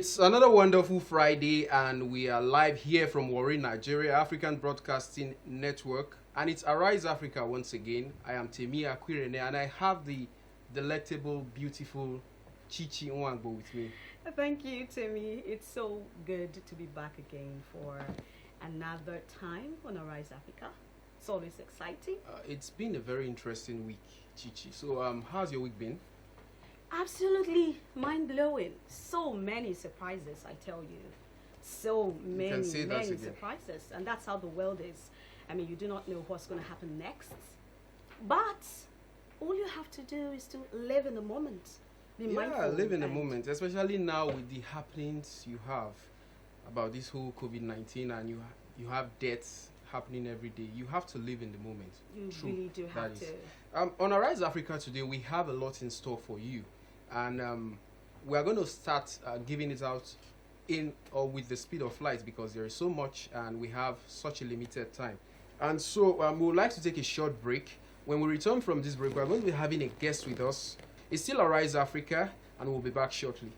It's another wonderful Friday, and we are live here from Warri, Nigeria, African Broadcasting Network, and it's Arise Africa once again. I am Temi Akwirene, and I have the delectable, beautiful Chichi Nwangbo with me. Thank you, Timmy. It's so good to be back again for another time on Arise Africa. It's always exciting. It's been a very interesting week, Chichi. So, how's your week been? Absolutely mind-blowing. So many surprises, I tell you. So many surprises. And that's how the world is. I mean, you do not know what's going to happen next. But all you have to do is to live in the moment. Live in the moment, especially now with the happenings you have about this whole COVID-19, and you have deaths happening every day. You have to live in the moment. You really do have to. On Arise Africa today, we have a lot in store for you, and we are going to start giving it out in or with the speed of light, because there is so much and we have such a limited time. And so we would like to take a short break. When we return from this break, we're going to be having a guest with us. It's still Arise Africa, and we'll be back shortly.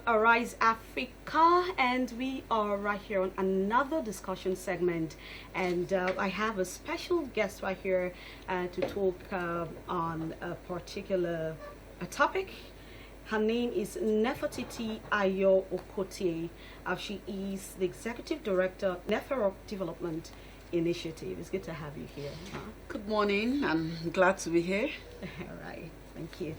Arise Africa, and we are right here on another discussion segment, and I have a special guest right here to talk on a particular topic. Her name is Nefertiti Ayo Okotie. She is the Executive Director, Neferok Development Initiative. It's good to have you here. Good morning. I'm glad to be here. All right, thank you.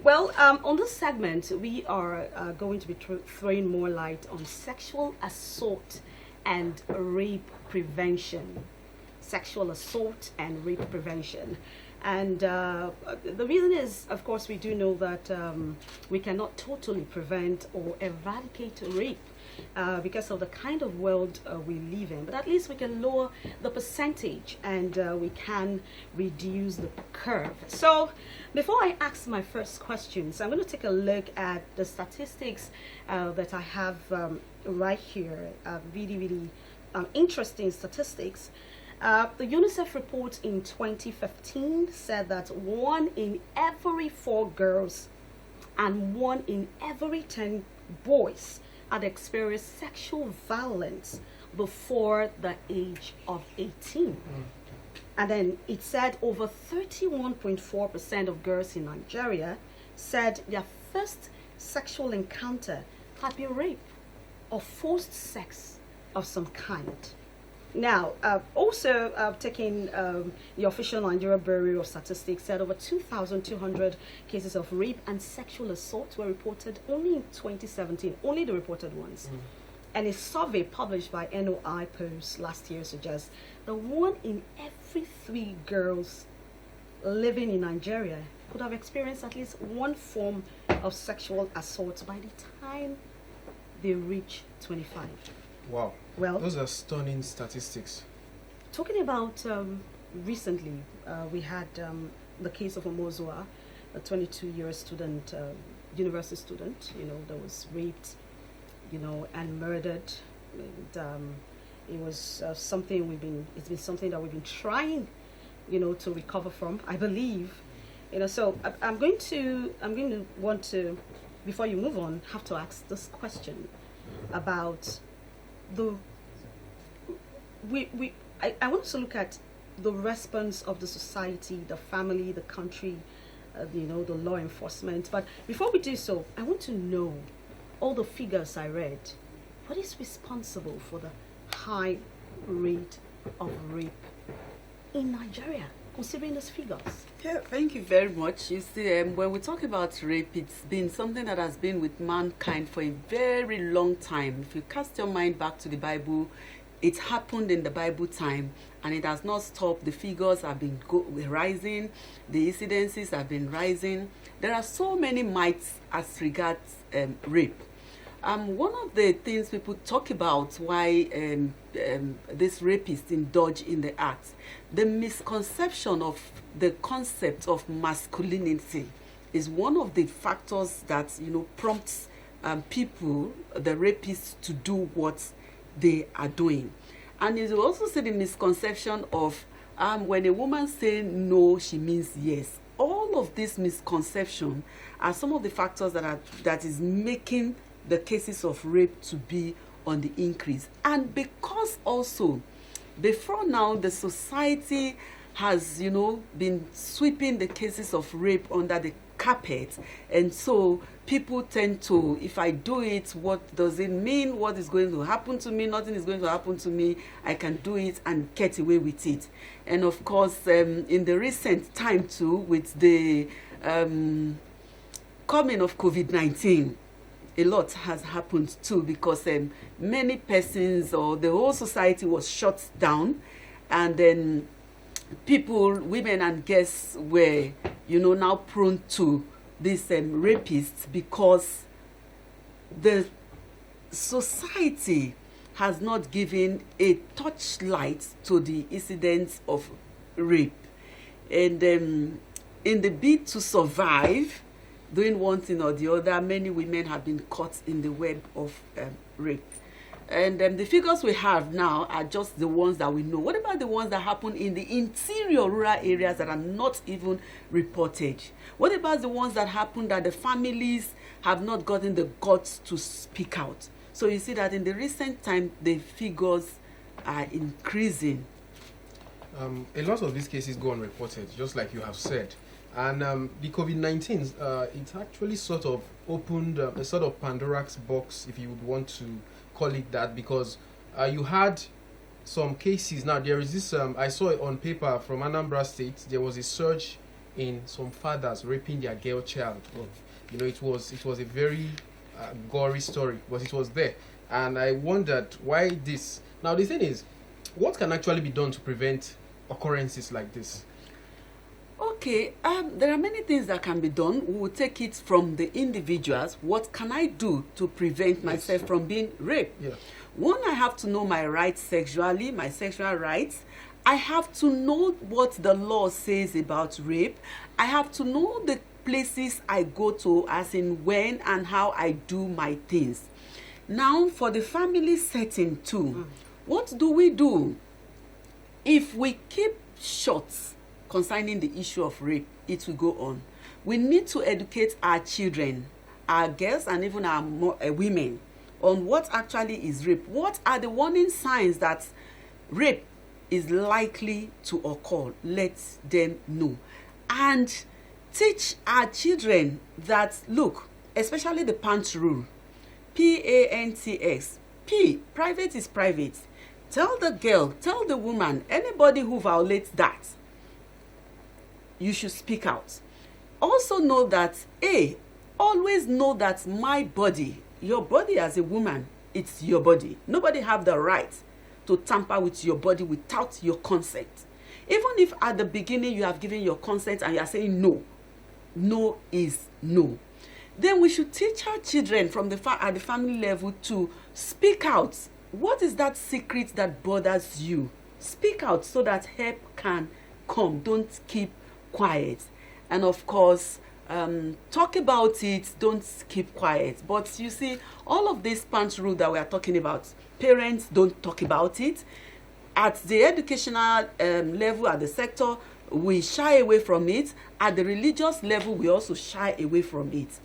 Well, on this segment, we are going to be throwing more light on sexual assault and rape prevention. Sexual assault and rape prevention. And the reason is, of course, we do know that we cannot totally prevent or eradicate rape because of the kind of world we live in. But at least we can lower the percentage, and we can reduce the curve. So before I ask my first questions, I'm going to take a look at the statistics that I have right here. Really interesting statistics. The UNICEF report in 2015 said that 1 in every 4 girls and 1 in every 10 boys had experienced sexual violence before the age of 18. And then it said over 31.4% of girls in Nigeria said their first sexual encounter had been rape or forced sex of some kind. Now, also taking the official Nigeria Bureau of Statistics said over 2,200 cases of rape and sexual assault were reported only in 2017, only the reported ones. And a survey published by NOI Post last year suggests that 1 in every 3 girls living in Nigeria could have experienced at least one form of sexual assault by the time they reach 25. Wow. Well, Those are stunning statistics. talking about recently, we had the case of Omozua, a 22-year student, university student, that was raped, and murdered. And it was it's been something that we've been trying, to recover from, I believe. So I'm going to want to, before you move on, have to ask this question about the, I want to look at the response of the society, the family, the country, the law enforcement. But before we do so, I want to know all the figures I read. What is responsible for the high rate of rape in Nigeria, considering those figures? Yeah, thank you very much. You see, when we talk about rape, it's been something that has been with mankind for a very long time. If you cast your mind back to the Bible, it happened in the Bible time, and it has not stopped. The figures have been rising, the incidences have been rising. There are so many myths as regards rape. One of the things people talk about why this rapists indulge in the act, the misconception of the concept of masculinity is one of the factors that prompts people, the rapists, to do what they are doing. And you also see the misconception of when a woman says no, she means yes. All of this misconception are some of the factors that is making the cases of rape to be on the increase. And because also before now the society has been sweeping the cases of rape under the carpet, and so people tend to, if I do it, what does it mean? What is going to happen to me? Nothing is going to happen to me. I can do it and get away with it. And of course, in the recent time too, with the coming of COVID-19, a lot has happened too, because many persons or the whole society was shut down, and then people, women and girls were now prone to these rapists, because the society has not given a touchlight to the incidents of rape. And in the bid to survive, doing one thing or the other, many women have been caught in the web of rape. And the figures we have now are just the ones that we know. What about the ones that happen in the interior rural areas that are not even reported? What about the ones that happen that the families have not gotten the guts to speak out? So you see that in the recent time, the figures are increasing. A lot of these cases go unreported, just like you have said. And the COVID-19, it actually sort of opened a sort of Pandora's box, if you would want to call it that, because you had some cases. Now there is this, I saw it on paper from Anambra State. There was a surge in some fathers raping their girl child. It was a very gory story, but it was there. And I wondered why this. Now the thing is, what can actually be done to prevent occurrences like this? Okay, there are many things that can be done. We will take it from the individuals. What can I do to prevent myself from being raped? Yeah. One, I have to know my rights sexually, my sexual rights. I have to know what the law says about rape. I have to know the places I go to, as in when and how I do my things. Now, for the family setting too, what do we do? If we keep short concerning the issue of rape, it will go on. We need to educate our children, our girls, and even our women on what actually is rape. What are the warning signs that rape is likely to occur? Let them know. And teach our children that, look, especially the PANTS rule, PANTS, P, private is private. Tell the girl, tell the woman, anybody who violates that, you should speak out. Also know that, always know that my body, your body as a woman, it's your body. Nobody have the right to tamper with your body without your consent. Even if at the beginning you have given your consent and you are saying no, no is no. then we should teach our children from at the family level to speak out. What is that secret that bothers you? Speak out so that help can come. Don't keep quiet. And of course, talk about it, don't keep quiet. But you see, all of this pants rule that we are talking about, parents don't talk about it. At the educational level, at the sector, we shy away from it. At the religious level, we also shy away from it.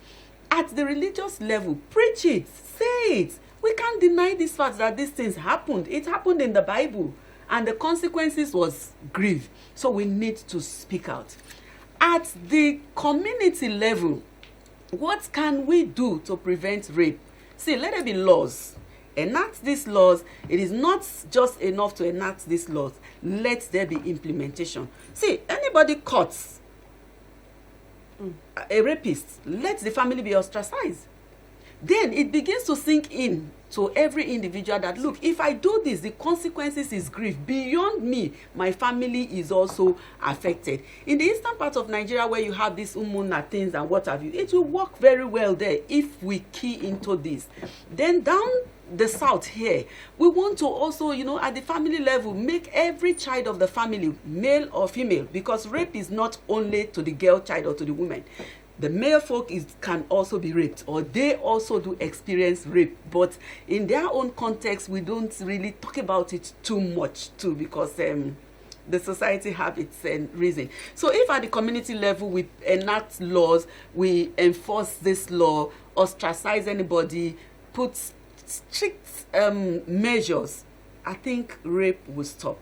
At the religious level, preach it, say it. We can't deny this fact that these things happened. It happened in the Bible, and the consequences was grief. So we need to speak out. At the community level, what can we do to prevent rape? See, let there be laws. Enact these laws. It is not just enough to enact these laws. Let there be implementation. See, anybody caught a rapist, let the family be ostracized. Then it begins to sink in to every individual that, look, if I do this, the consequences is grief. Beyond me, my family is also affected. In the eastern part of Nigeria, where you have these umuna things and what have you, it will work very well there if we key into this. Then down the south here, we want to also, at the family level, make every child of the family, male or female, because rape is not only to the girl child or to the woman. The male folk can also be raped, or they also do experience rape, but in their own context, we don't really talk about it too much too, because the society have its reason. So if at the community level we enact laws, we enforce this law, ostracize anybody, put strict measures, I think rape will stop.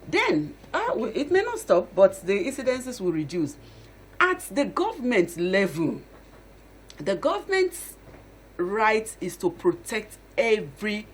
Then it may not stop, but the incidences will reduce. At the government level, the government's right is to protect every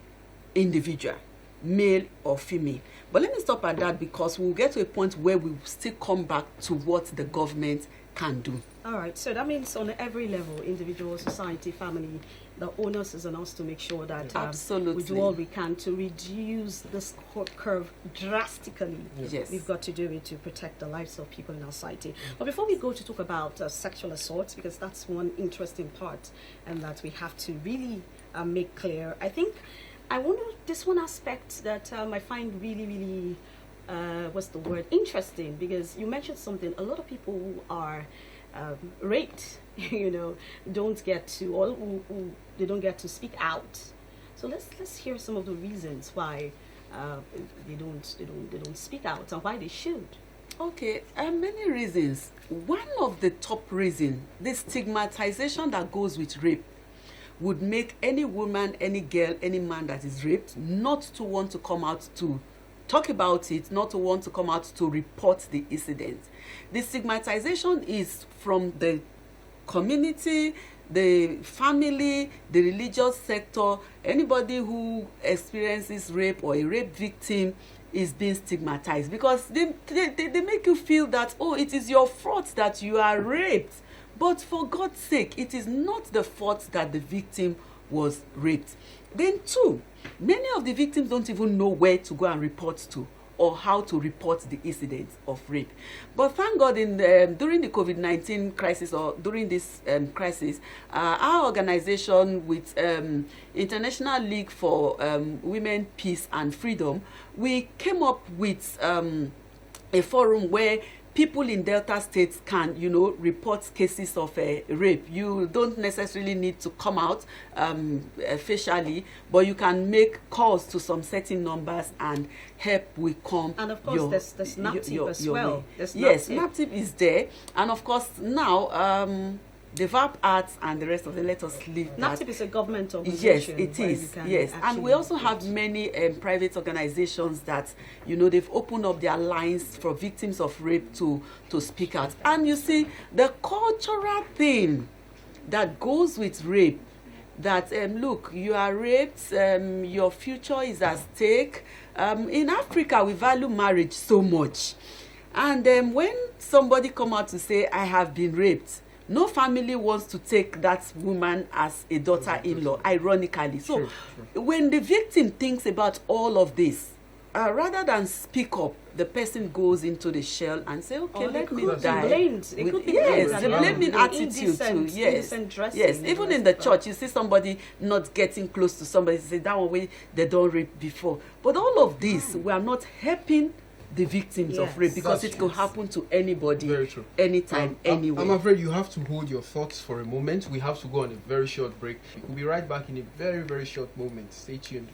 individual, male or female. But let me stop at that, because we'll get to a point where we will still come back to what the government can do. All right, so that means on every level, individual, society, family, the onus is on us to make sure that absolutely we do all we can to reduce this curve drastically. Yes. We've got to do it to protect the lives of people in our society. But before we go to talk about sexual assault, because that's one interesting part and that we have to really make clear, I think I wonder this one aspect that I find really, really, interesting, because you mentioned something. A lot of people who are raped, don't get to, or who they don't get to speak out. So let's hear some of the reasons why they don't speak out and why they should. Okay, many reasons. One of the top reasons, the stigmatization that goes with rape, would make any woman, any girl, any man that is raped not to want to come out to talk about it, not to want to come out to report the incident. The stigmatization is from the community, the family, the religious sector. Anybody who experiences rape or a rape victim is being stigmatized, because they make you feel that, oh, it is your fault that you are raped. But for God's sake, it is not the fault that the victim was raped. Then two, many of the victims don't even know where to go and report to, or how to report the incident of rape. But thank God, during the COVID-19 crisis, or during this crisis, our organization with International League for Women, Peace and Freedom, we came up with a forum where people in Delta states can, report cases of rape. You don't necessarily need to come out facially, but you can make calls to some certain numbers and help will come. And of course, there's NAPTIP as well. Yes, NAPTIP is there. And of course, now, the VAP Arts and the rest of the, let us leave that. NAPTIP is a government organization. Yes, it is. Yes, and we also have many private organizations that, they've opened up their lines for victims of rape to speak out. And you see, the cultural thing that goes with rape, that, look, you are raped, your future is at stake. In Africa, we value marriage so much. And when somebody come out to say, I have been raped, no family wants to take that woman as a daughter-in-law, ironically. So when the victim thinks about all of this, rather than speak up, the person goes into the shell and say, okay, let me die. It could be yes, the blamed. blaming attitude too. Yes, yes. Even in the church, you see somebody not getting close to somebody, say that one way they don't rape before. But all of this, we are not helping the victims of rape, because it could happen to anybody, very true, anytime, anywhere. I'm afraid you have to hold your thoughts for a moment. We have to go on a very short break. We'll be right back in a very, very short moment. Stay tuned.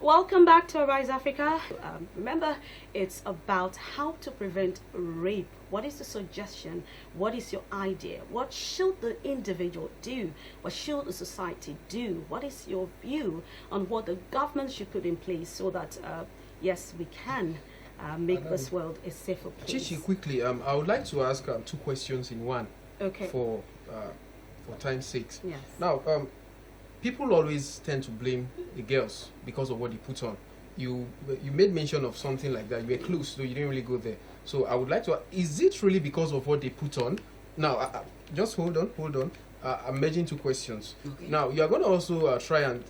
Welcome back to Arise Africa. Remember, it's about how to prevent rape. What is the suggestion? What is your idea? What should the individual do? What should the society do? What is your view on what the government should put in place so that, yes, we can make this world a safer place? Chichi, quickly, I would like to ask 2 questions in one. Okay. For time's sake. Yes. Now, people always tend to blame the girls because of what they put on. You made mention of something like that. You were close, so you didn't really go there. So I would like to. Is it really because of what they put on? Now, just hold on. I'm merging 2 questions. Okay. Now, you are going to also try and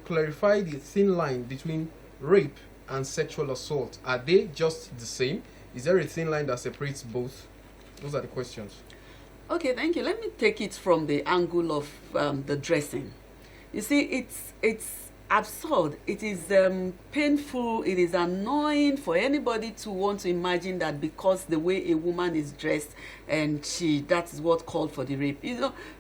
clarify the thin line between rape and sexual assault. Are they just the same? Is there a thin line that separates both? Those are the questions. Okay, thank you. Let me take it from the angle of the dressing. You see, it's absurd. It is painful. It is annoying for anybody to want to imagine that because the way a woman is dressed and that is what called for the rape.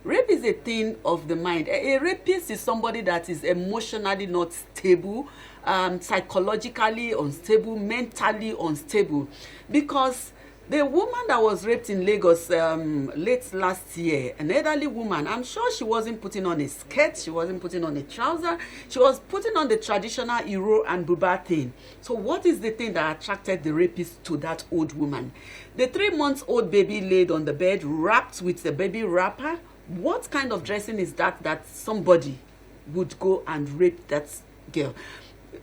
Rape is a thing of the mind. A rapist is somebody that is emotionally not stable, psychologically unstable, mentally unstable, because the woman that was raped in Lagos late last year, an elderly woman, I'm sure she wasn't putting on a skirt, she wasn't putting on a trouser, she was putting on the traditional Iro and Buba thing. So what is the thing that attracted the rapist to that old woman? The 3-month-old baby laid on the bed, wrapped with the baby wrapper. What kind of dressing is that somebody would go and rape that girl?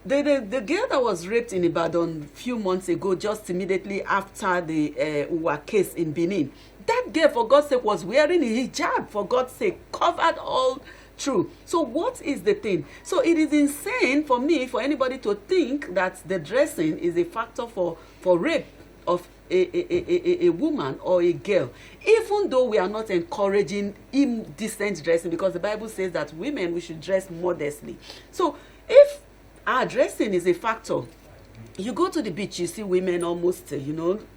The girl that was raped in Ibadan a few months ago, just immediately after the Uwa case in Benin, that girl, for God's sake, was wearing a hijab, for God's sake, covered all through. So what is the thing? So it is insane for me, for anybody to think that the dressing is a factor for rape of a woman or a girl, even though we are not encouraging indecent dressing, because the Bible says that women, we should dress modestly. So if our dressing is a factor, you go to the beach, you see women almost,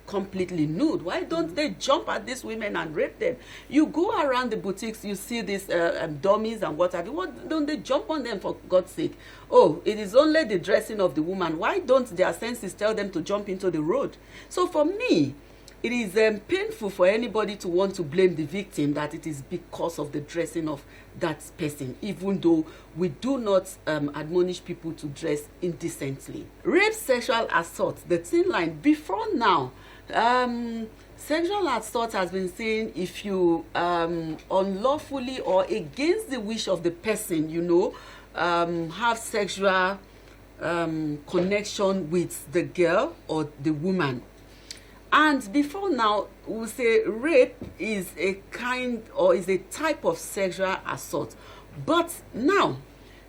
completely nude. Why don't they jump at these women and rape them? You go around the boutiques, you see these dummies and what have you. What don't they jump on them, for God's sake? Oh, it is only the dressing of the woman. Why don't their senses tell them to jump into the road? So for me, it is painful for anybody to want to blame the victim that it is because of the dressing of that person, even though we do not admonish people to dress indecently. Rape, sexual assault, the thin line. Before now, sexual assault has been seen if you unlawfully or against the wish of the person, you know, have sexual connection with the girl or the woman. And before now, we'll say rape is a kind or is a type of sexual assault. But now,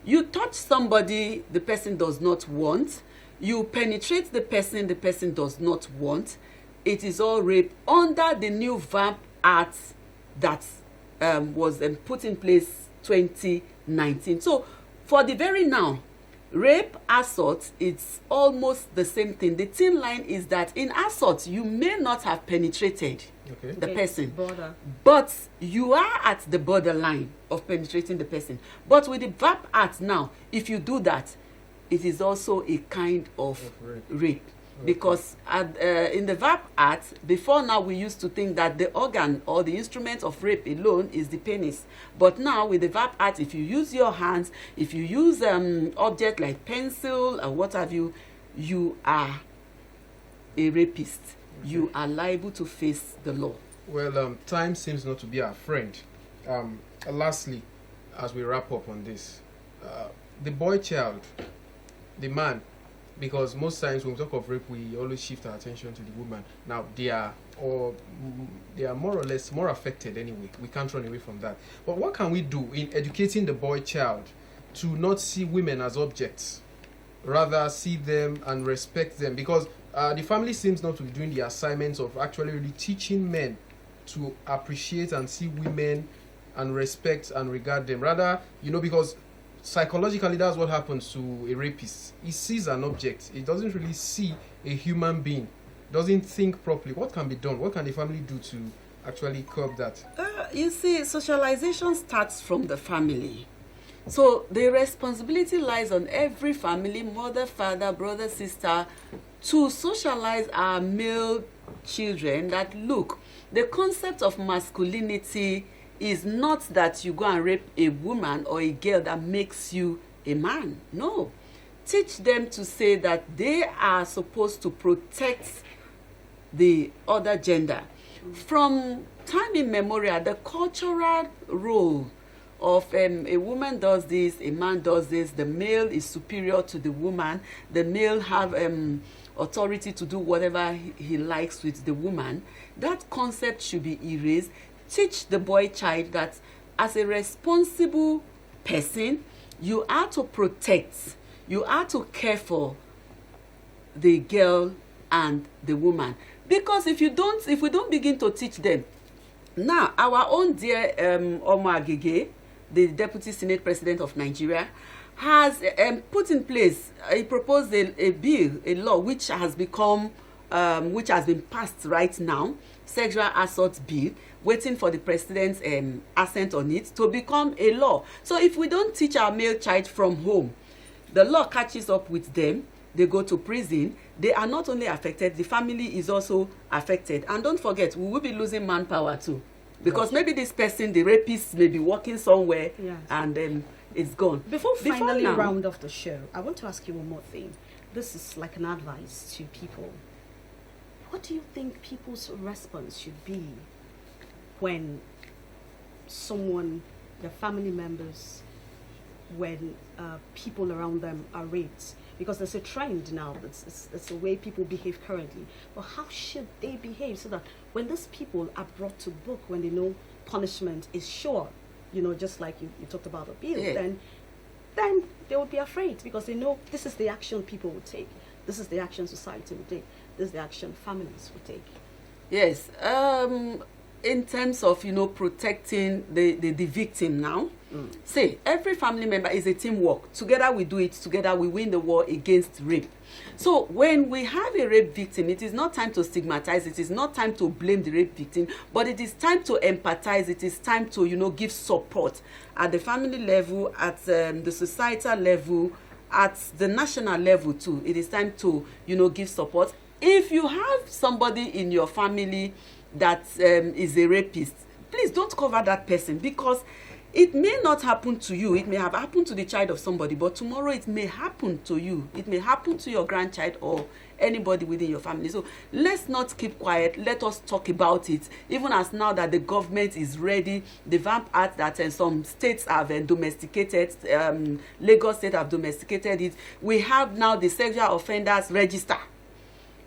you touch somebody the person does not want, you penetrate the person does not want, it is all rape under the new VAP Act that was put in place 2019. So, for the very now, rape, assault, it's almost the same thing. The thin line is that in assault, you may not have penetrated the person, but you are at the borderline of penetrating the person. But with the VAP Act now, if you do that, it is also a kind of rape. Because in the VAP Act, before now we used to think that the organ or the instrument of rape alone is the penis. But now with the VAP Act, if you use your hands, if you use object like pencil or what have you, you are a rapist. Okay. You are liable to face the law. Well, time seems not to be our friend. Lastly, as we wrap up on this, the boy child, the man, because most times when we talk of rape, we always shift our attention to the woman. Now, they are more or less more affected anyway. We can't run away from that. But what can we do in educating the boy child to not see women as objects, rather see them and respect them? Because the family seems not to be doing the assignments of actually really teaching men to appreciate and see women and respect and regard them. Rather, you know, because psychologically, that's what happens to a rapist. He sees an object. He doesn't really see a human being. Doesn't think properly. What can be done? What can the family do to actually curb that? You see, socialization starts from the family. So the responsibility lies on every family, mother, father, brother, sister, to socialize our male children that, look, the concept of masculinity is not that you go and rape a woman or a girl that makes you a man. No. Teach them to say that they are supposed to protect the other gender. From time immemorial, the cultural role of a woman does this, a man does this, the male is superior to the woman, the male have authority to do whatever he likes with the woman. That concept should be erased. Teach the boy child that as a responsible person, you are to protect, you are to care for the girl and the woman. Because if we don't begin to teach them, now our own dear Omo Agege, the Deputy Senate President of Nigeria, has put in place, he proposed a bill, a law which has become, which has been passed right now, sexual assault bill, waiting for the president's assent on it to become a law. So if we don't teach our male child from home, the law catches up with them, they go to prison, they are not only affected, the family is also affected. And don't forget, we will be losing manpower too. Because maybe this person, the rapist, may be working somewhere and it's gone. Before finally round off the show, I want to ask you one more thing. This is like an advice to people. What do you think people's response should be when someone, their family members, when people around them are raped? Because there's a trend now, it's the way people behave currently. But how should they behave so that when these people are brought to book, when they know punishment is sure, you know, just like you talked about the bill, then they would be afraid because they know this is the action people would take. This is the action society would take. This is the action families would take. Yes. In terms of, you know, protecting the victim now, say every family member is a teamwork. Together we do it. Together we win the war against rape. So when we have a rape victim, it is not time to stigmatize. It is not time to blame the rape victim, but it is time to empathize. It is time to, you know, give support at the family level, at the societal level, at the national level too. It is time to, you know, give support. if you have somebody in your family that is a rapist, please don't cover that person, because it may not happen to you. It may have happened to the child of somebody, but tomorrow it may happen to you. It may happen to your grandchild or anybody within your family. So let's not keep quiet. Let us talk about it. Even as now that the government is ready, the VAMP Act that some states have domesticated, Lagos State have domesticated it. We have now the sexual offenders register.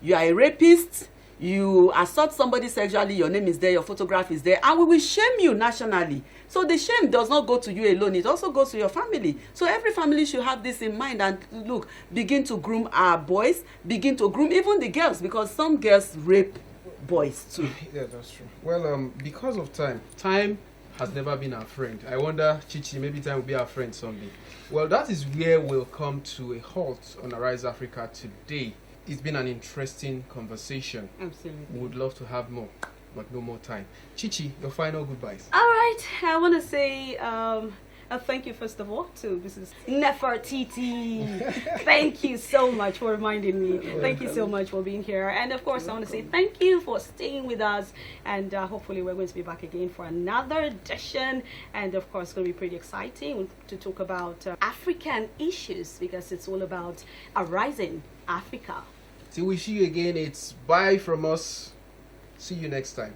You are a rapist, you assault somebody sexually, your name is there, your photograph is there, and we will shame you nationally. So the shame does not go to you alone, it also goes to your family. So every family should have this in mind, and look, begin to groom our boys, begin to groom even the girls, because some girls rape boys too. Yeah, that's true. Well, because of time has never been our friend. I wonder, Chichi, maybe time will be our friend someday. Well, that is where we'll come to a halt on Arise Africa today. It's been an interesting conversation. Absolutely. We would love to have more, but no more time. Chichi, your final goodbyes. All right, I want to say thank you first of all to Mrs. Nefertiti. Thank you so much for reminding me. Thank you so much for being here. And of course, I want to say thank you for staying with us. And hopefully we're going to be back again for another edition. And of course, it's going to be pretty exciting to talk about African issues, because it's all about arising Africa. Till we see you again, it's bye from us. See you next time.